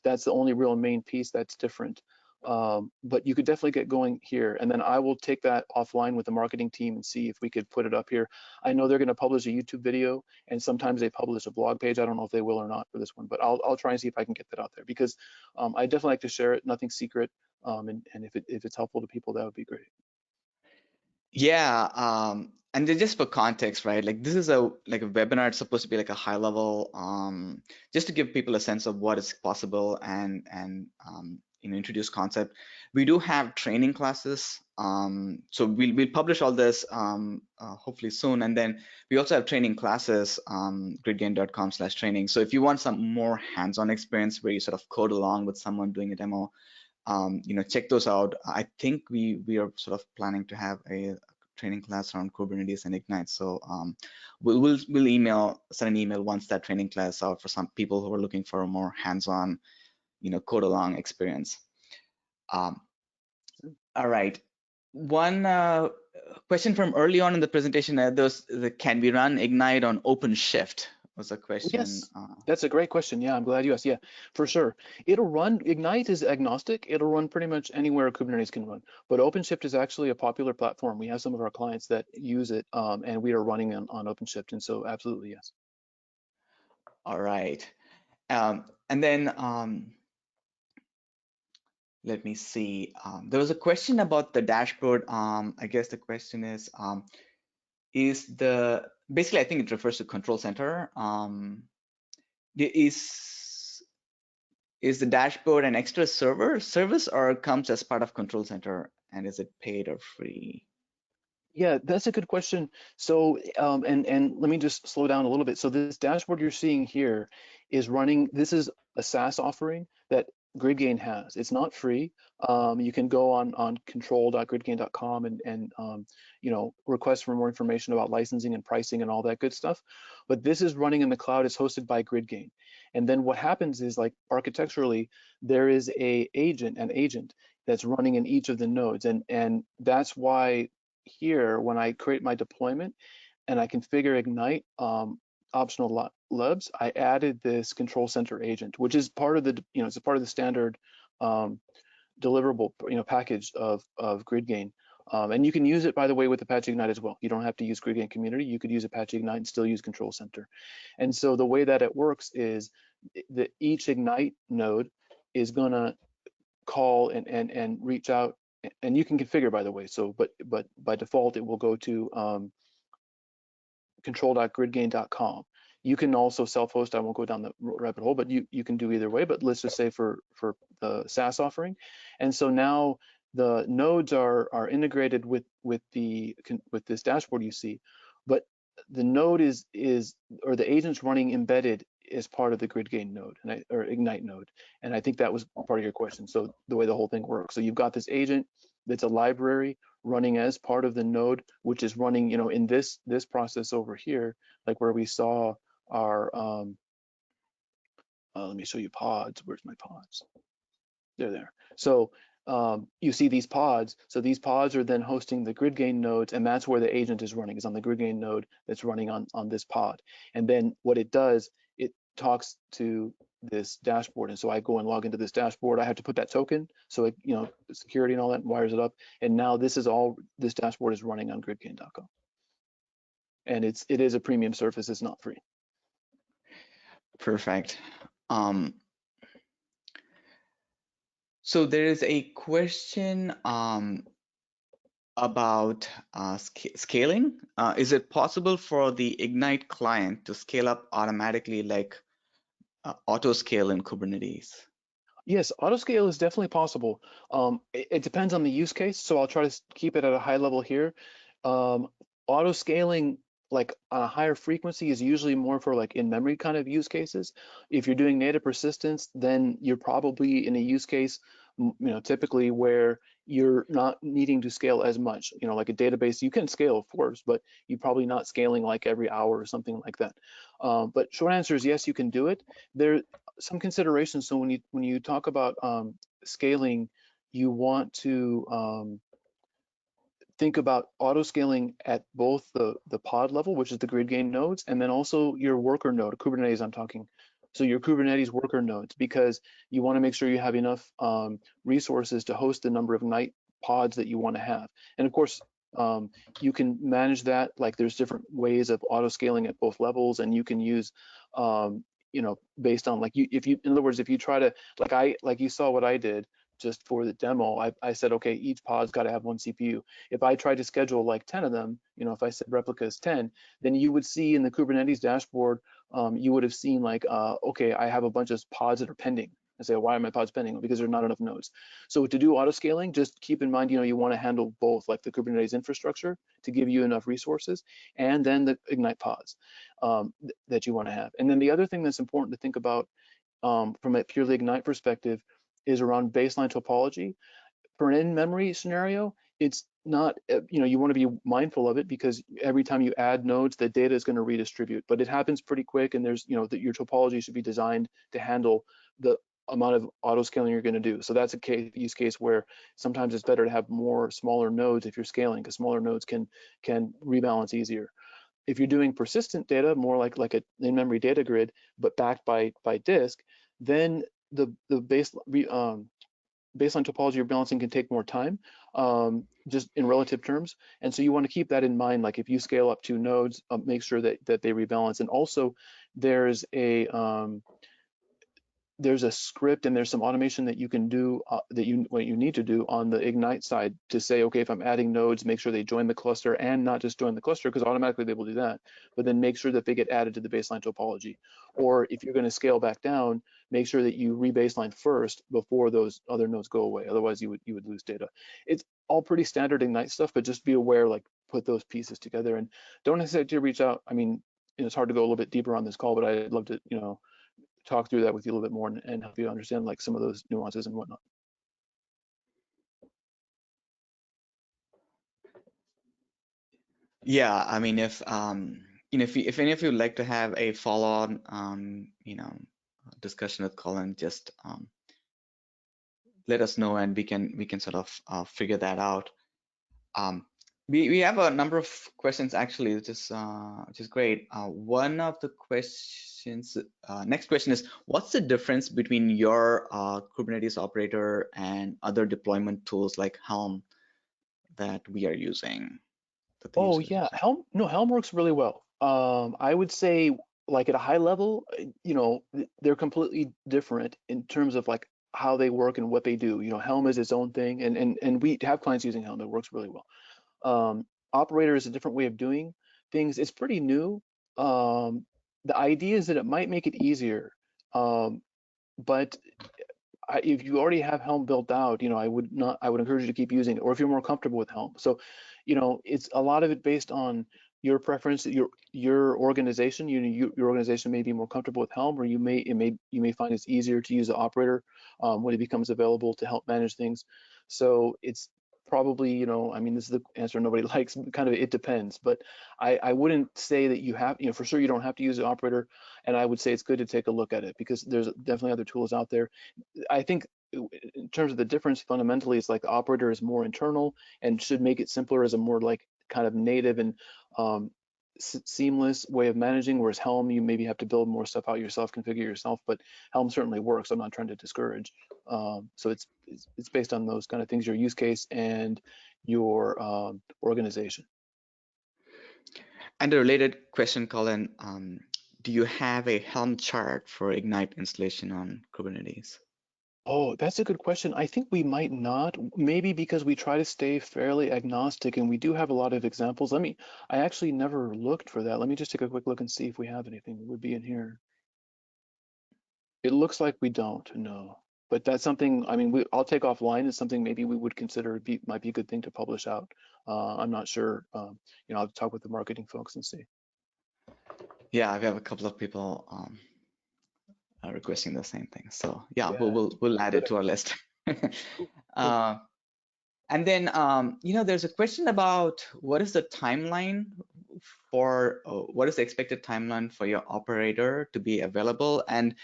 That's the only real main piece that's different. But you could definitely get going here, and then I will take that offline with the marketing team and see if we could put it up here. I know they're going to publish a YouTube video, and sometimes they publish a blog page. I don't know if they will or not for this one, but I'll try and see if I can get that out there, because I definitely like to share it. Nothing secret, and if it's helpful to people, that would be great.
Yeah, and then just for context, right? Like this is a webinar. It's supposed to be like a high level, just to give people a sense of what is possible and introduce concept. We do have training classes, so we'll publish all this hopefully soon, and then we also have training classes, gridgain.com/training. So if you want some more hands-on experience where you sort of code along with someone doing a demo, check those out. I think we are sort of planning to have a training class around Kubernetes and Ignite. So we'll send an email once that training class out for some people who are looking for a more hands-on, code along experience. All right. One question from early on in the presentation, can we run Ignite on OpenShift? Was a question.
Yes, that's a great question. Yeah, I'm glad you asked. Yeah, for sure. It'll run, Ignite is agnostic. It'll run pretty much anywhere Kubernetes can run. But OpenShift is actually a popular platform. We have some of our clients that use it, and we are running on OpenShift. And so absolutely, yes.
All right. And then let me see. There was a question about the dashboard. I guess the question is basically, I think it refers to Control Center. Is the dashboard an extra service, or comes as part of Control Center, and is it paid or free?
Yeah, that's a good question. So, and let me just slow down a little bit. So this dashboard you're seeing here is running, this is a SaaS offering that GridGain has. It's not free. You can go on control.gridgain.com and request for more information about licensing and pricing and all that good stuff. But this is running in the cloud. It's hosted by GridGain. And then what happens is, like, architecturally, there is an agent that's running in each of the nodes. And that's why here, when I create my deployment and I configure Ignite optional libs, I added this control center agent, which is part of the, it's a part of the standard deliverable, package of GridGain. And you can use it, by the way, with Apache Ignite as well. You don't have to use GridGain Community. You could use Apache Ignite and still use Control Center. And so the way that it works is that each Ignite node is going to call and reach out, and you can configure, by the way. So, but by default, it will go to control.gridgain.com. You can also self-host. I won't go down the rabbit hole, but you can do either way. But let's just say for the SaaS offering, and so now the nodes are integrated with this dashboard you see, but the node or the agent's running embedded as part of the GridGain node or Ignite node. And I think that was part of your question. So the way the whole thing works. So you've got this agent that's a library running as part of the node, which is running, in this process over here, like where we saw our, let me show you pods. Where's my pods? They're there. So you see these pods. So these pods are then hosting the GridGain nodes, and that's where the agent is running, is on the GridGain node that's running on this pod. And then what it does, it talks to this dashboard. And so I go and log into this dashboard. I have to put that token, so it, security and all that, and wires it up. And now this dashboard is running on gridgain.com. And it is a premium service. It's not free.
Perfect. So there is a question about scaling. Is it possible for the Ignite client to scale up automatically, like auto scale in Kubernetes?
Yes, autoscale is definitely possible. It depends on the use case, so I'll try to keep it at a high level here. Auto scaling, like on a higher frequency, is usually more for like in-memory kind of use cases. If you're doing native persistence, then you're probably in a use case, typically where you're not needing to scale as much. Like a database, you can scale, of course, but you're probably not scaling like every hour or something like that. But short answer is yes, you can do it. There some considerations. So when you talk about scaling, you want to think about auto scaling at both the pod level, which is the grid gain nodes, and then also your worker node, Kubernetes I'm talking. So your Kubernetes worker nodes, because you want to make sure you have enough resources to host the number of Ignite pods that you want to have. And of course, you can manage that. Like there's different ways of auto scaling at both levels, and you can use, based on like in other words, if you try to, like you saw what I did just for the demo, I said, okay, each pod's got to have one CPU. If I tried to schedule like 10 of them, if I said replica is 10, then you would see in the Kubernetes dashboard, you would have seen like, okay, I have a bunch of pods that are pending. I say, why are my pods pending? Because there's not enough nodes. So to do auto scaling, just keep in mind, you want to handle both, like the Kubernetes infrastructure to give you enough resources, and then the Ignite pods that you want to have. And then the other thing that's important to think about from a purely Ignite perspective is around baseline topology. For an in-memory scenario, it's not, you want to be mindful of it because every time you add nodes, the data is going to redistribute, but it happens pretty quick, and there's, that your topology should be designed to handle the amount of auto scaling you're going to do. So that's a use case where sometimes it's better to have more smaller nodes if you're scaling, because smaller nodes can rebalance easier. If you're doing persistent data, more like an in-memory data grid, but backed by disk, then the baseline topology rebalancing can take more time, just in relative terms. And so you want to keep that in mind. Like if you scale up 2 nodes, make sure that they rebalance. And also there's a script and there's some automation that you can do what you need to do on the Ignite side to say, okay, if I'm adding nodes, make sure they join the cluster, and not just join the cluster, because automatically they will do that, but then make sure that they get added to the baseline topology. Or if you're going to scale back down, make sure that you rebaseline first before those other nodes go away. Otherwise you would lose data. It's all pretty standard Ignite stuff, but just be aware, like put those pieces together, and don't hesitate to reach out. I mean, it's hard to go a little bit deeper on this call, but I'd love to, talk through that with you a little bit more and help you understand like some of those nuances and whatnot.
Yeah, I mean, if if any of you would like to have a follow-on, discussion with Colin, just let us know, and we can sort of figure that out. We have a number of questions actually, which is great. One of the questions, next question is, what's the difference between your Kubernetes operator and other deployment tools like Helm that we are using?
Oh yeah, Helm works really well. I would say like at a high level, they're completely different in terms of like how they work and what they do. Helm is its own thing, and we have clients using Helm that works really well. Operator is a different way of doing things. It's pretty new. The idea is that it might make it easier, but if you already have Helm built out, I would encourage you to keep using it, or if you're more comfortable with Helm. So, it's a lot of it based on your preference, your organization. Your organization may be more comfortable with Helm, or you may find it's easier to use the operator when it becomes available to help manage things. So it's probably, I mean, this is the answer nobody likes, kind of it depends, but I wouldn't say that you have, for sure you don't have to use the operator, and I would say it's good to take a look at it because there's definitely other tools out there. I think in terms of the difference, fundamentally, it's like the operator is more internal and should make it simpler as a more like kind of native and seamless way of managing, whereas Helm, you maybe have to build more stuff out yourself, configure yourself, but Helm certainly works. I'm not trying to discourage. So it's based on those kind of things, your use case and your organization.
And a related question, Colin, do you have a Helm chart for Ignite installation on Kubernetes?
Oh, that's a good question. I think we might not, maybe because we try to stay fairly agnostic, and we do have a lot of examples. I actually never looked for that. Let me just take a quick look and see if we have anything that would be in here. It looks like we don't, no. But that's something, I mean, I'll take offline. It's something maybe we would consider might be a good thing to publish out. I'm not sure. I'll talk with the marketing folks and see.
Yeah, we have a couple of people requesting the same thing. So yeah, we'll add it to our list.
Cool.
And then there's a question about what is the timeline for what is the expected timeline for your operator to be available? And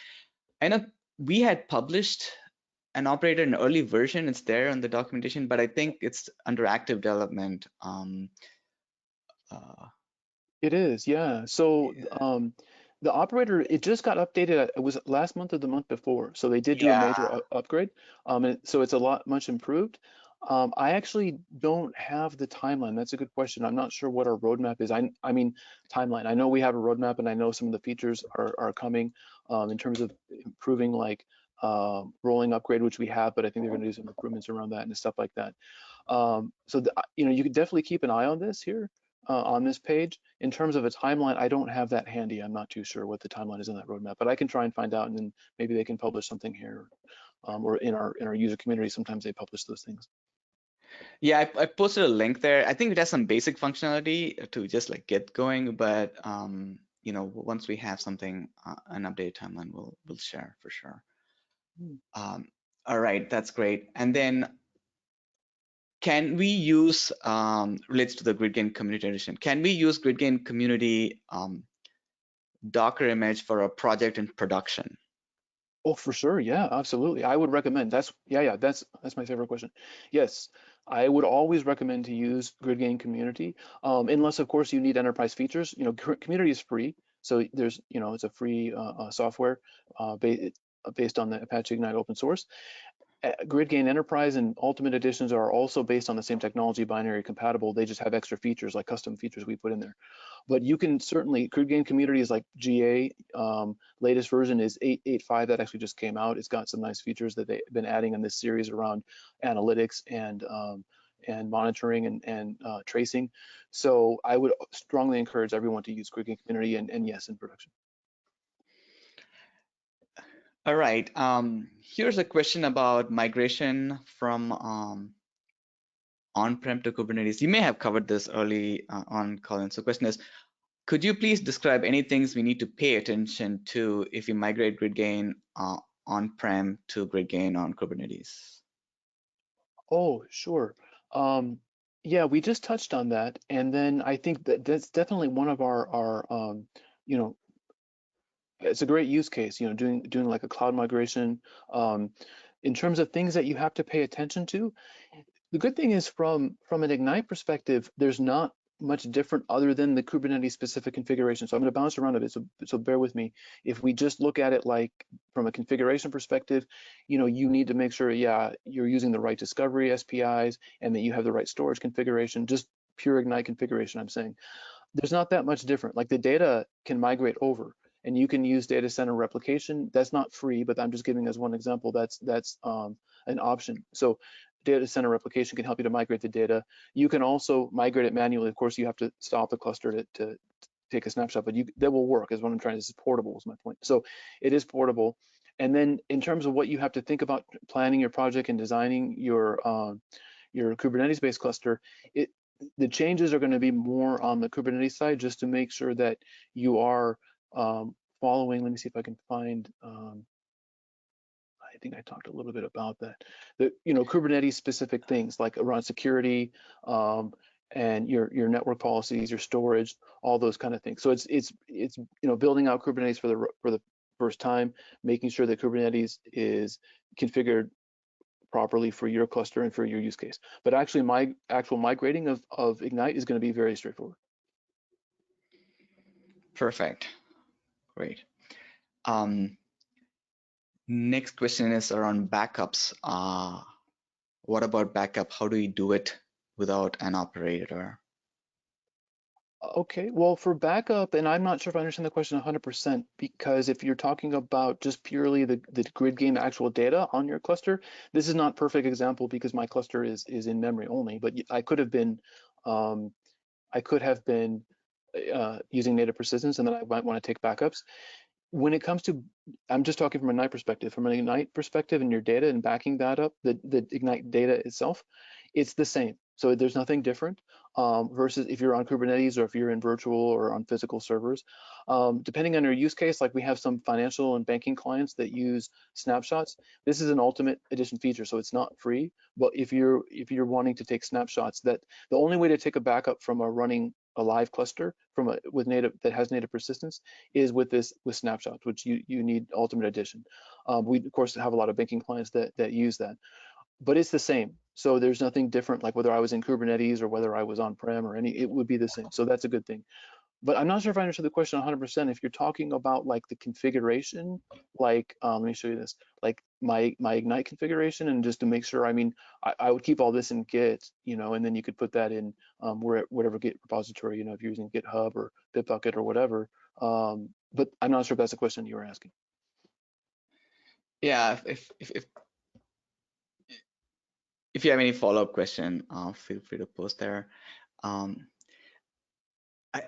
I know we had published an operator in early version. It's there on the documentation, but I think it's under active development.
It is, yeah. So the operator, it just got updated. It was last month or the month before. So they did do a major
Yeah.
upgrade. And so it's a lot much improved. I actually don't have the timeline. That's a good question. I'm not sure what our roadmap is. I mean, timeline. I know we have a roadmap, and I know some of the features are coming in terms of improving, like rolling upgrade, which we have, but I think they're going to do some improvements around that and stuff like that. You could definitely keep an eye on this here on this page. In terms of a timeline, I don't have that handy. I'm not too sure what the timeline is in that roadmap, but I can try and find out, and then maybe they can publish something here, or in our user community. Sometimes they publish those things.
Yeah, I posted a link there. I think it has some basic functionality to just like get going, but once we have something, an updated timeline, we'll share for sure. All right, that's great. And then can we use, relates to the GridGain community edition, can we use GridGain community Docker image for a project in production?
Oh, for sure. Yeah, absolutely. I would recommend. That's my favorite question. Yes, I would always recommend to use GridGain Community, unless of course you need enterprise features. Community is free, so there's it's a free software based on the Apache Ignite open source. GridGain Enterprise and Ultimate editions are also based on the same technology, binary compatible. They just have extra features, like custom features we put in there. But you can certainly, GridGain Community is like GA. Latest version is 8.8.5 that actually just came out. It's got some nice features that they've been adding in this series around analytics and monitoring and tracing. So I would strongly encourage everyone to use GridGain Community, and yes, in production.
All right. Here's a question about migration from on-prem to Kubernetes. You may have covered this early on, Colin. So the question is, could you please describe any things we need to pay attention to if we migrate GridGain on-prem to GridGain on Kubernetes?
Oh, sure. Yeah, we just touched on that, and then I think that's definitely one of our you know, it's a great use case, doing like a cloud migration. In terms of things that you have to pay attention to, the good thing is from an Ignite perspective, there's not much different other than the Kubernetes specific configuration. So I'm going to bounce around a bit, so bear with me. If we just look at it like from a configuration perspective, you need to make sure, yeah, you're using the right discovery SPIs and that you have the right storage configuration, just pure Ignite configuration, I'm saying. There's not that much different. Like the data can migrate over, and you can use data center replication. That's not free, but I'm just giving as one example. That's an option. So data center replication can help you to migrate the data. You can also migrate it manually. Of course, you have to stop the cluster to take a snapshot, but that will work, is what I'm trying to say. It's portable is my point. So it is portable. And then in terms of what you have to think about planning your project and designing your Kubernetes-based cluster, the changes are going to be more on the Kubernetes side, just to make sure that you are following. Let me see if I can find. I think I talked a little bit about that. Kubernetes specific things like around security and your network policies, your storage, all those kind of things. So it's building out Kubernetes for the first time, making sure that Kubernetes is configured properly for your cluster and for your use case. But actually, my actual migrating of Ignite is going to be very straightforward.
Perfect. Great. Next question is around backups. What about backup? How do we do it without an operator?
Okay, well, for backup, and I'm not sure if I understand the question 100%, because if you're talking about just purely the GridGain actual data on your cluster, this is not perfect example because my cluster is in memory only, but I could have been using native persistence, and then I might want to take backups. When it comes to, I'm just talking from an Ignite perspective and your data and backing that up, the Ignite data itself, it's the same. So there's nothing different versus if you're on Kubernetes or if you're in virtual or on physical servers. Depending on your use case, like we have some financial and banking clients that use snapshots. This is an Ultimate Edition feature, so it's not free. But if you're wanting to take snapshots, that the only way to take a backup from a running a live cluster from with native that has native persistence is with snapshots, which you need Ultimate Edition. We of course have a lot of banking clients that use that, but it's the same. So there's nothing different, like whether I was in Kubernetes or whether I was on-prem or it would be the same. So that's a good thing. But I'm not sure if I understood the question 100%. If you're talking about like the configuration, like let me show you this, like my Ignite configuration, and just to make sure, I mean, I would keep all this in Git, and then you could put that in whatever Git repository, if you're using GitHub or Bitbucket or whatever. But I'm not sure if that's the question you were asking.
Yeah, if you have any follow-up question, feel free to post there.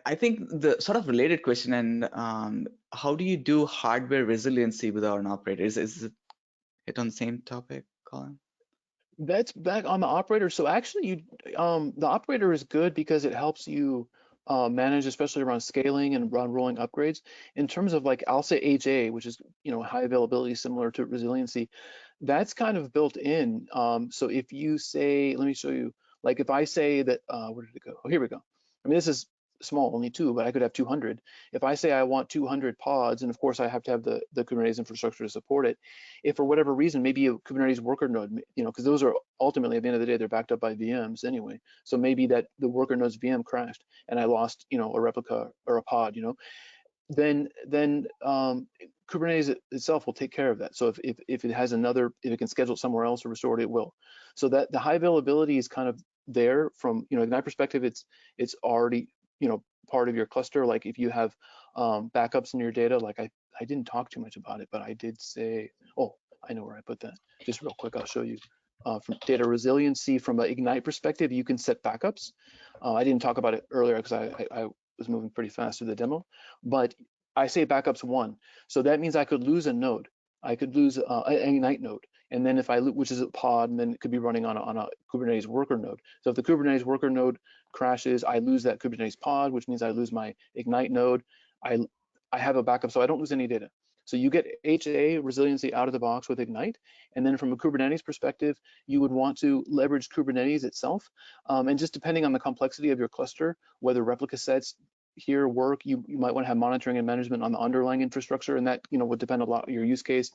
I think the sort of related question, and how do you do hardware resiliency without an operator? Is it hit on the same topic, Colin?
That's back on the operator. So actually, the operator is good because it helps you manage, especially around scaling and around rolling upgrades. In terms of like, I'll say HA, which is high availability, similar to resiliency. That's kind of built in. So if you say, let me show you. Like if I say that, where did it go? Oh, here we go. I mean, this is small, only 2, but I could have 200. If I say I want 200 pods, and of course I have to have the Kubernetes infrastructure to support it. If for whatever reason, maybe a Kubernetes worker node, because those are ultimately at the end of the day, they're backed up by VMs anyway. So maybe that the worker node's VM crashed and I lost, a replica or a pod, then Kubernetes itself will take care of that. So if it has if it can schedule it somewhere else or restore it, it will. So that the high availability is kind of there from Ignite perspective. It's already part of your cluster. Like if you have backups in your data, like I didn't talk too much about it, but I did say, oh, I know where I put that. Just real quick, I'll show you. From data resiliency, from an Ignite perspective, you can set backups. I didn't talk about it earlier because I was moving pretty fast through the demo, but I say backups 1. So that means I could lose a node. I could lose an Ignite node. And then if which is a pod, and then it could be running on a Kubernetes worker node. So if the Kubernetes worker node crashes, I lose that Kubernetes pod, which means I lose my Ignite node. I have a backup, so I don't lose any data. So you get HA resiliency out of the box with Ignite. And then from a Kubernetes perspective, you would want to leverage Kubernetes itself. And just depending on the complexity of your cluster, whether replica sets here work, you might want to have monitoring and management on the underlying infrastructure. And that would depend a lot on your use case,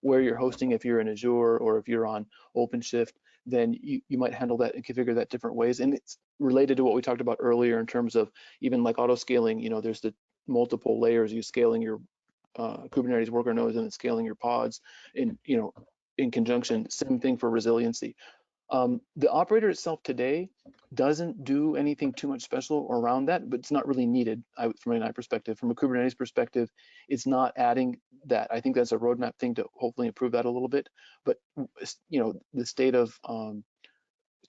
where you're hosting. If you're in Azure or if you're on OpenShift, then you might handle that and configure that different ways. And it's related to what we talked about earlier in terms of even like auto scaling. There's the multiple layers. You scaling your Kubernetes worker nodes and then scaling your pods in conjunction. Same thing for resiliency. The operator itself today doesn't do anything too much special around that, but it's not really needed from an Ignite perspective. From a Kubernetes perspective, it's not adding that. I think that's a roadmap thing to hopefully improve that a little bit. But the state of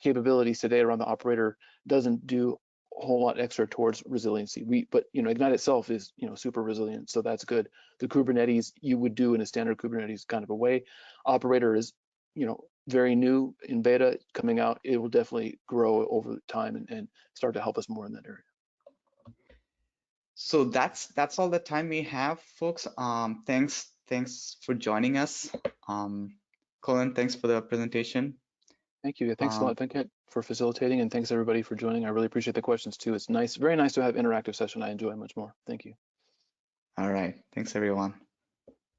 capabilities today around the operator doesn't do a whole lot extra towards resiliency. But Ignite itself is super resilient, so that's good. The Kubernetes you would do in a standard Kubernetes kind of a way. Operator is very new in beta coming out. It will definitely grow over time and start to help us more in that area.
So that's all the time we have, folks. Thanks for joining us. Colin, thanks for the presentation.
Thank you. Thanks a lot, Venkat, for facilitating, and thanks everybody for joining. I really appreciate the questions too. It's nice, very nice to have interactive session. I enjoy it much more. Thank you.
All right. Thanks, everyone.